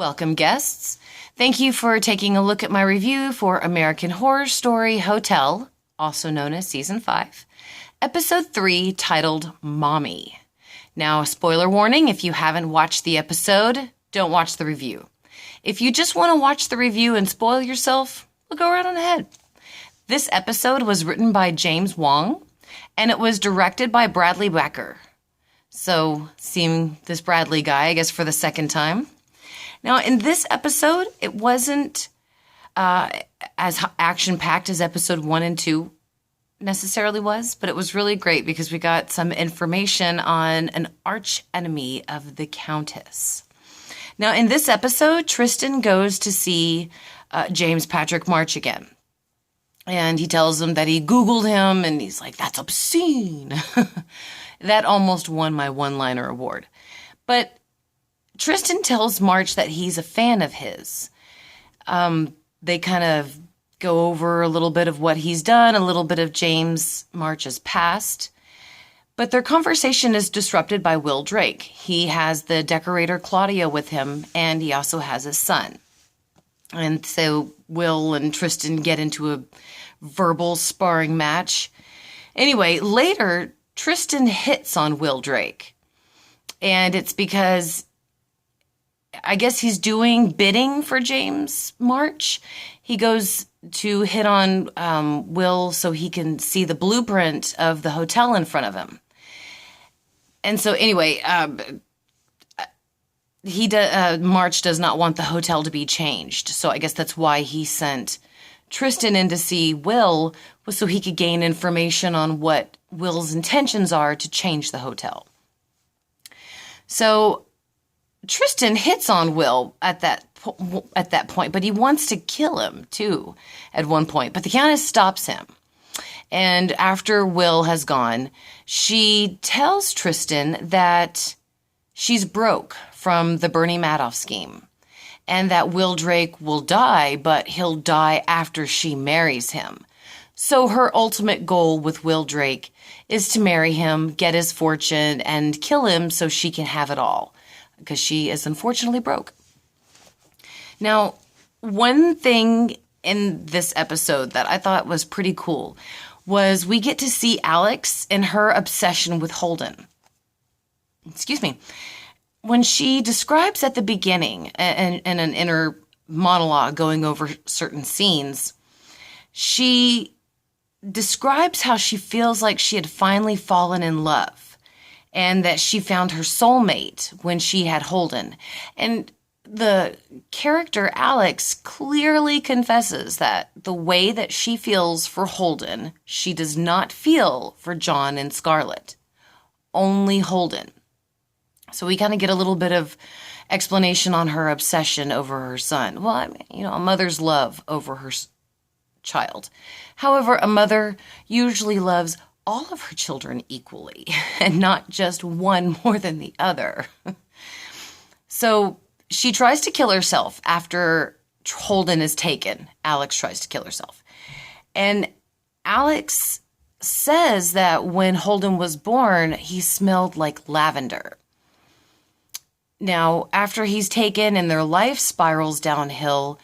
Welcome, guests. Thank you for taking a look at my review for American Horror Story Hotel, also known as Season 5, Episode 3, titled Mommy. Now, spoiler warning, if you haven't watched the episode, don't watch the review. If you just want to watch the review and spoil yourself, well, go right on ahead. This episode was written by James Wong, and it was directed by Bradley Buecker. So, seeing this Bradley guy, I guess, for the second time. Now, in this episode, it wasn't as action-packed as episode 1 and 2 necessarily was, but it was really great because we got some information on an arch enemy of the Countess. Now, in this episode, Tristan goes to see James Patrick March again. And he tells him that he Googled him, and he's like, that's obscene. That almost won my one-liner award. But Tristan tells March that he's a fan of his. They kind of go over a little bit of what he's done, a little bit of James March's past. But their conversation is disrupted by Will Drake. He has the decorator Claudia with him, and he also has a son. And so Will and Tristan get into a verbal sparring match. Anyway, later, Tristan hits on Will Drake. And it's because I guess he's doing bidding for James March. He goes to hit on Will so he can see the blueprint of the hotel in front of him. And so anyway, March does not want the hotel to be changed. So I guess that's why he sent Tristan in to see Will, was so he could gain information on what Will's intentions are to change the hotel. So Tristan hits on Will at that point, but he wants to kill him too at one point. But the Countess stops him. And after Will has gone, she tells Tristan that she's broke from the Bernie Madoff scheme and that Will Drake will die, but he'll die after she marries him. So her ultimate goal with Will Drake is to marry him, get his fortune, and kill him so she can have it all, because she is unfortunately broke. Now, one thing in this episode that I thought was pretty cool was we get to see Alex and her obsession with Holden. Excuse me. When she describes at the beginning in an inner monologue going over certain scenes, she describes how she feels like she had finally fallen in love and that she found her soulmate when she had Holden. And the character Alex clearly confesses that the way that she feels for Holden, she does not feel for John and Scarlett. Only Holden. So we kind of get a little bit of explanation on her obsession over her son. Well, I mean, a mother's love over her child. However, a mother usually loves all of her children equally and not just one more than the other. So she tries to kill herself after Holden is taken. Alex tries to kill herself. And Alex says that when Holden was born, he smelled like lavender. Now, after he's taken and their life spirals downhill,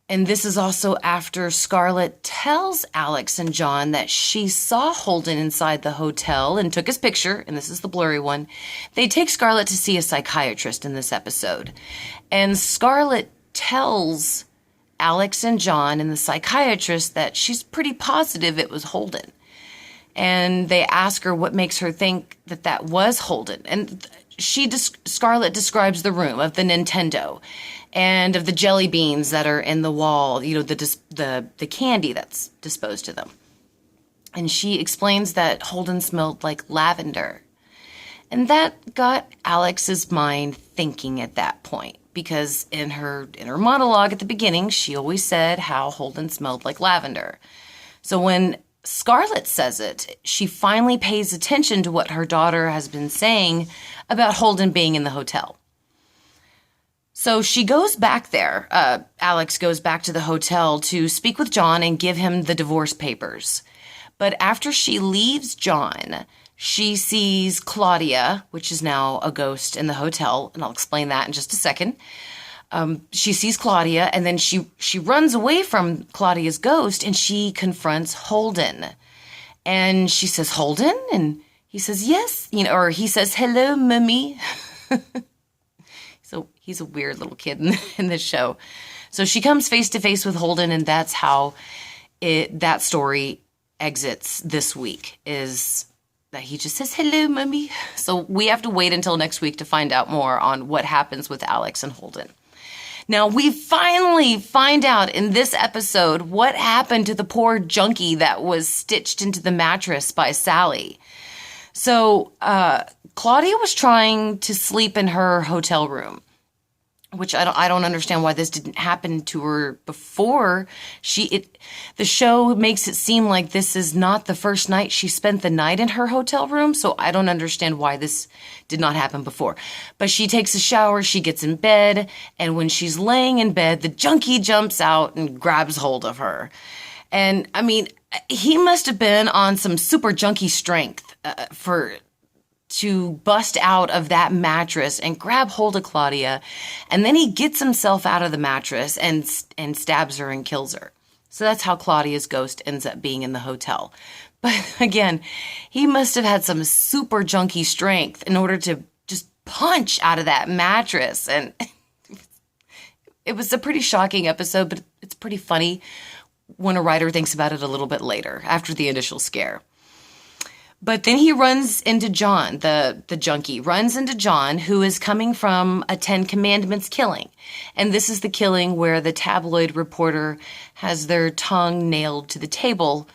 and this is also after Scarlett tells Alex and John that she saw Holden inside the hotel and took his picture, and this is the blurry one. They take Scarlett to see a psychiatrist in this episode. And Scarlett tells Alex and John and the psychiatrist that she's pretty positive it was Holden. And they ask her what makes her think that that was Holden. And Scarlett describes the room of the Nintendo and of the jelly beans that are in the wall, the candy that's disposed to them. And she explains that Holden smelled like lavender. And that got Alex's mind thinking at that point, because in her monologue at the beginning, she always said how Holden smelled like lavender. So when Scarlett says it, she finally pays attention to what her daughter has been saying about Holden being in the hotel. So she goes back there. Alex goes back to the hotel to speak with John and give him the divorce papers. But after she leaves John, she sees Claudia, which is now a ghost in the hotel, and I'll explain that in just a second. She sees Claudia, and then she runs away from Claudia's ghost, and she confronts Holden. And she says, Holden? And he says, yes, or he says, hello, mummy. So he's a weird little kid in this show. So she comes face to face with Holden, and that's how that story exits this week, is that he just says, hello, mummy. So we have to wait until next week to find out more on what happens with Alex and Holden. Now, we finally find out in this episode what happened to the poor junkie that was stitched into the mattress by Sally. So Claudia was trying to sleep in her hotel room, which I don't understand why this didn't happen to her before. The show makes it seem like this is not the first night she spent the night in her hotel room, so I don't understand why this did not happen before. But she takes a shower, she gets in bed, and when she's laying in bed, the junkie jumps out and grabs hold of her. And, I mean, he must have been on some super junkie strength to bust out of that mattress and grab hold of Claudia. And then he gets himself out of the mattress and stabs her and kills her. So that's how Claudia's ghost ends up being in the hotel. But again, he must have had some super junkie strength in order to just punch out of that mattress. And it was a pretty shocking episode, but it's pretty funny when a writer thinks about it a little bit later, after the initial scare. But then he runs into John, the junkie, runs into John, who is coming from a 10 Commandments killing. And this is the killing where the tabloid reporter has their tongue nailed to the table.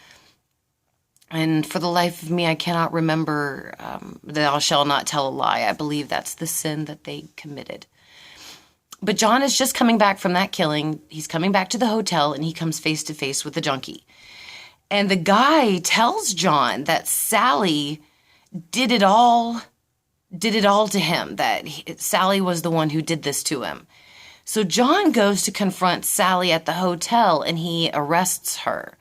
And for the life of me, I cannot remember thou shalt not tell a lie. I believe that's the sin that they committed. But John is just coming back from that killing. He's coming back to the hotel, and he comes face to face with the junkie. And the guy tells John that Sally did it all to him, that Sally was the one who did this to him. So John goes to confront Sally at the hotel, and he arrests her.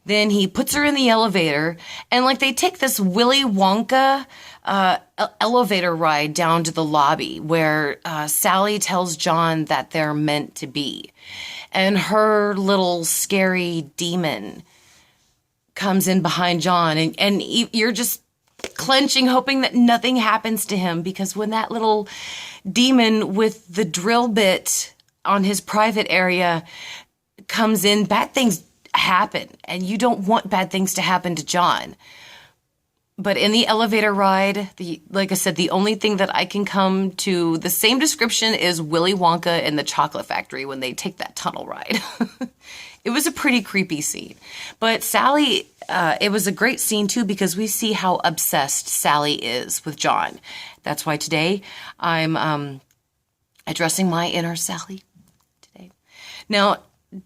Then he puts her in the elevator, and they take this Willy Wonka elevator ride down to the lobby where Sally tells John that they're meant to be. And her little scary demon comes in behind John, and you're just clenching, hoping that nothing happens to him, because when that little demon with the drill bit on his private area comes in, bad things happen, and you don't want bad things to happen to John. But in the elevator ride, like I said, the only thing that I can come to the same description is Willy Wonka in the Chocolate Factory when they take that tunnel ride. It was a pretty creepy scene. But Sally, it was a great scene too, because we see how obsessed Sally is with John. That's why today I'm addressing my inner Sally today. Now,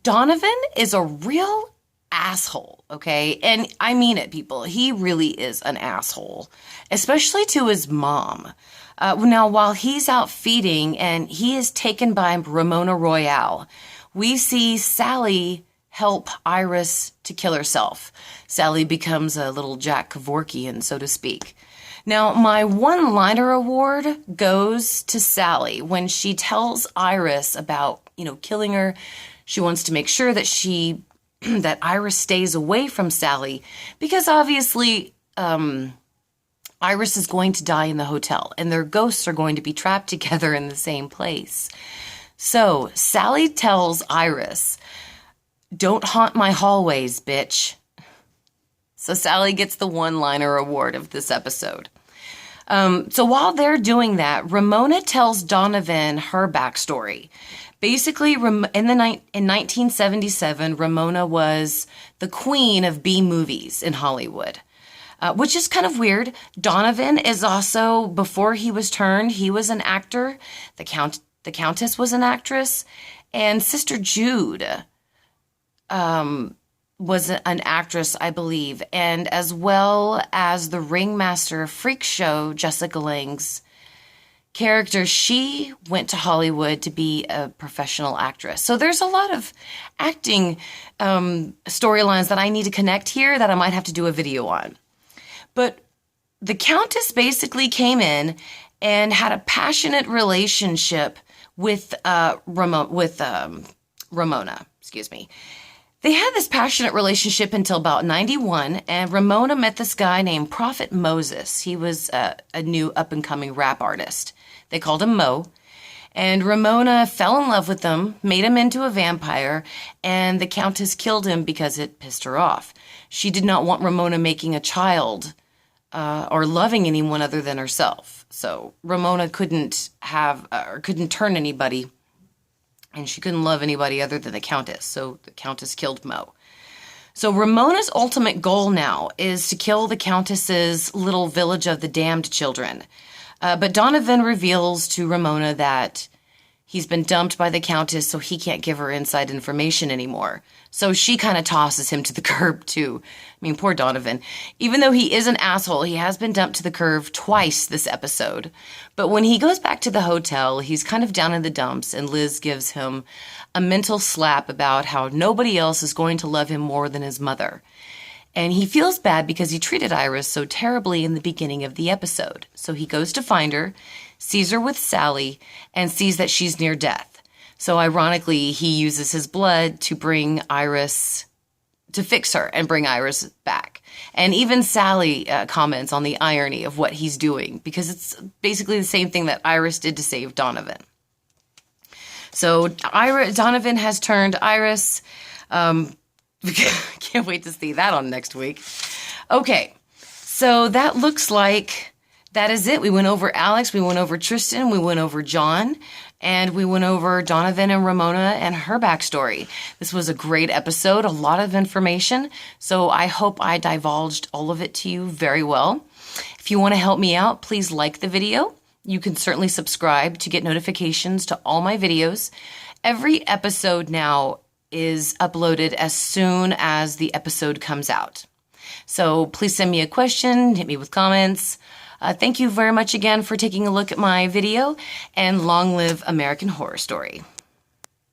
Donovan is a real asshole, okay? And I mean it, people. He really is an asshole, especially to his mom. Now, while he's out feeding and he is taken by Ramona Royale, we see Sally help Iris to kill herself. Sally becomes a little Jack Kevorkian, so to speak. Now, my one-liner award goes to Sally when she tells Iris about, killing her. She wants to make sure that that Iris stays away from Sally, because obviously Iris is going to die in the hotel and their ghosts are going to be trapped together in the same place. So Sally tells Iris, "Don't haunt my hallways, bitch." So Sally gets the one-liner award of this episode. So while they're doing that, Ramona tells Donovan her backstory. Basically, in 1977, Ramona was the queen of B-movies in Hollywood, which is kind of weird. Donovan is also, before he was turned, he was an actor. The Countess was an actress. And Sister Jude was an actress, I believe. And as well as the ringmaster of Freak Show, Jessica Lange's character, she went to Hollywood to be a professional actress. So there's a lot of acting storylines that I need to connect here that I might have to do a video on. But the Countess basically came in and had a passionate relationship with Ramona. Excuse me. They had this passionate relationship until about 91, and Ramona met this guy named Prophet Moses. He was a new up-and-coming rap artist. They called him Mo. And Ramona fell in love with him, made him into a vampire, and the Countess killed him because it pissed her off. She did not want Ramona making a child or loving anyone other than herself. So Ramona couldn't turn anybody, and she couldn't love anybody other than the Countess. So the Countess killed Mo. So Ramona's ultimate goal now is to kill the Countess's little village of the damned children. But Donovan reveals to Ramona that he's been dumped by the Countess, so he can't give her inside information anymore. So she kind of tosses him to the curb, too. I mean, poor Donovan. Even though he is an asshole, he has been dumped to the curb twice this episode. But when he goes back to the hotel, he's kind of down in the dumps, and Liz gives him a mental slap about how nobody else is going to love him more than his mother. And he feels bad because he treated Iris so terribly in the beginning of the episode. So he goes to find her, sees her with Sally, and sees that she's near death. So ironically, he uses his blood to bring Iris, to fix her and bring Iris back. And even Sally comments on the irony of what he's doing, because it's basically the same thing that Iris did to save Donovan. So Donovan has turned Iris. Can't wait to see that on next week. Okay, so that looks like that is it. We went over Alex, we went over Tristan, we went over John, and we went over Donovan and Ramona and her backstory. This was a great episode, a lot of information, so I hope I divulged all of it to you very well. If you want to help me out, please like the video. You can certainly subscribe to get notifications to all my videos. Every episode now is uploaded as soon as the episode comes out. So please send me a question, hit me with comments. Thank you very much again for taking a look at my video, and long live American Horror Story.